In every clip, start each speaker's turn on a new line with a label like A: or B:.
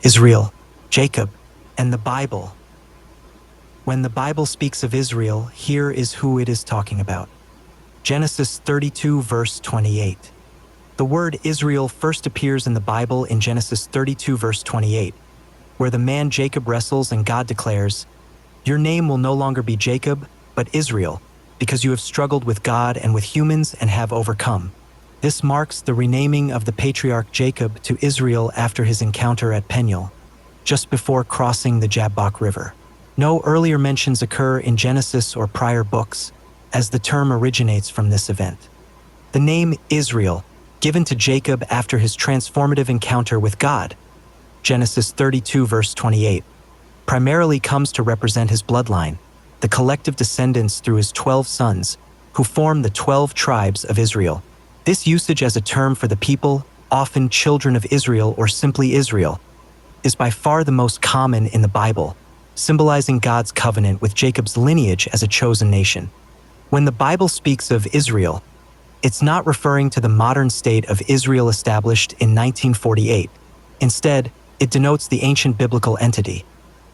A: Isreal, Jacob, and the Bible. When the Bible speaks of Israel, here is who it is talking about. Genesis 32, verse 28. The word Israel first appears in the Bible in Genesis 32, verse 28, where the man Jacob wrestles and God declares, "Your name will no longer be Jacob, but Israel, because you have struggled with God and with humans and have overcome." This marks the renaming of the patriarch Jacob to Israel after his encounter at Peniel, just before crossing the Jabbok River. No earlier mentions occur in Genesis or prior books, as the term originates from this event. The name Israel, given to Jacob after his transformative encounter with God, Genesis 32, verse 28, primarily comes to represent his bloodline, the collective descendants through his 12 sons, who form the 12 tribes of Israel. This usage as a term for the people, often children of Israel or simply Israel, is by far the most common in the Bible, symbolizing God's covenant with Jacob's lineage as a chosen nation. When the Bible speaks of Israel, it's not referring to the modern state of Israel established in 1948. Instead, it denotes the ancient biblical entity,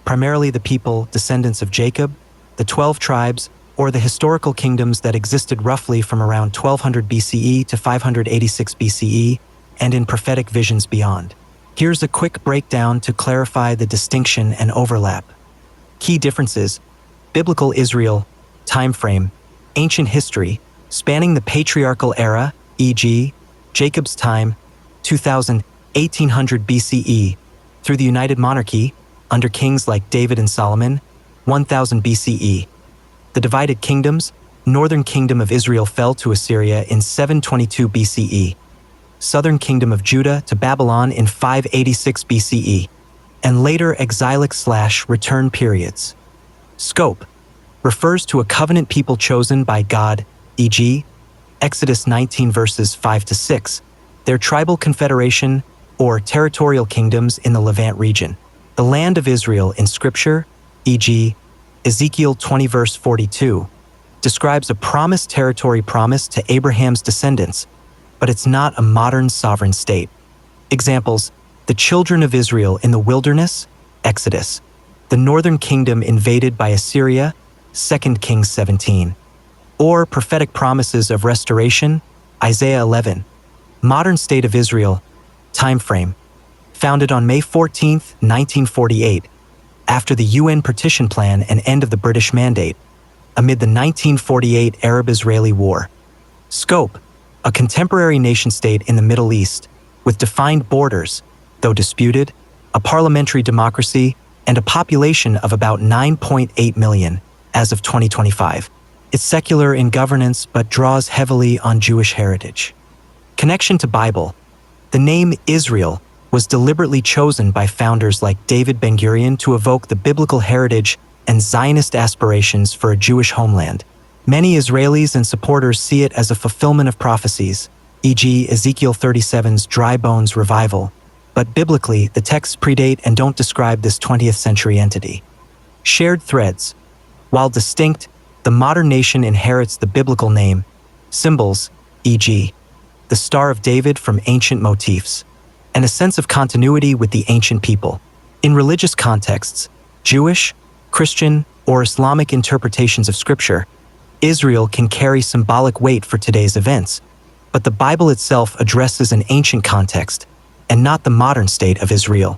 A: primarily the people, descendants of Jacob, the 12 tribes, or the historical kingdoms that existed roughly from around 1200 BCE to 586 BCE, and in prophetic visions beyond. Here's a quick breakdown to clarify the distinction and overlap. Key differences: biblical Israel, time frame, ancient history, spanning the patriarchal era, e.g., Jacob's time, 1800 BCE, through the United Monarchy, under kings like David and Solomon, 1000 BCE. The divided kingdoms: Northern Kingdom of Israel fell to Assyria in 722 BCE, Southern Kingdom of Judah to Babylon in 586 BCE, and later exilic/return periods. Scope: refers to a covenant people chosen by God, e.g., Exodus 19 verses 5 to 6, their tribal confederation or territorial kingdoms in the Levant region. The land of Israel in Scripture, e.g., Ezekiel 20 verse 42, describes a promised territory promised to Abraham's descendants, but it's not a modern sovereign state. Examples: the children of Israel in the wilderness, Exodus; the northern kingdom invaded by Assyria, 2 Kings 17; or prophetic promises of restoration, Isaiah 11. Modern state of Israel, time frame, founded on May 14, 1948, after the UN partition plan and end of the British Mandate, amid the 1948 Arab-Israeli War. Scope: a contemporary nation-state in the Middle East, with defined borders, though disputed, a parliamentary democracy, and a population of about 9.8 million as of 2025. It's secular in governance but draws heavily on Jewish heritage. Connection to Bible: the name Israel was deliberately chosen by founders like David Ben-Gurion to evoke the biblical heritage and Zionist aspirations for a Jewish homeland. Many Israelis and supporters see it as a fulfillment of prophecies, e.g. Ezekiel 37's dry bones revival, but biblically, the texts predate and don't describe this 20th century entity. Shared threads: while distinct, the modern nation inherits the biblical name, symbols, e.g., the Star of David from ancient motifs, and a sense of continuity with the ancient people. In religious contexts, Jewish, Christian, or Islamic interpretations of Scripture, Israel can carry symbolic weight for today's events, but the Bible itself addresses an ancient context, and not the modern state of Israel.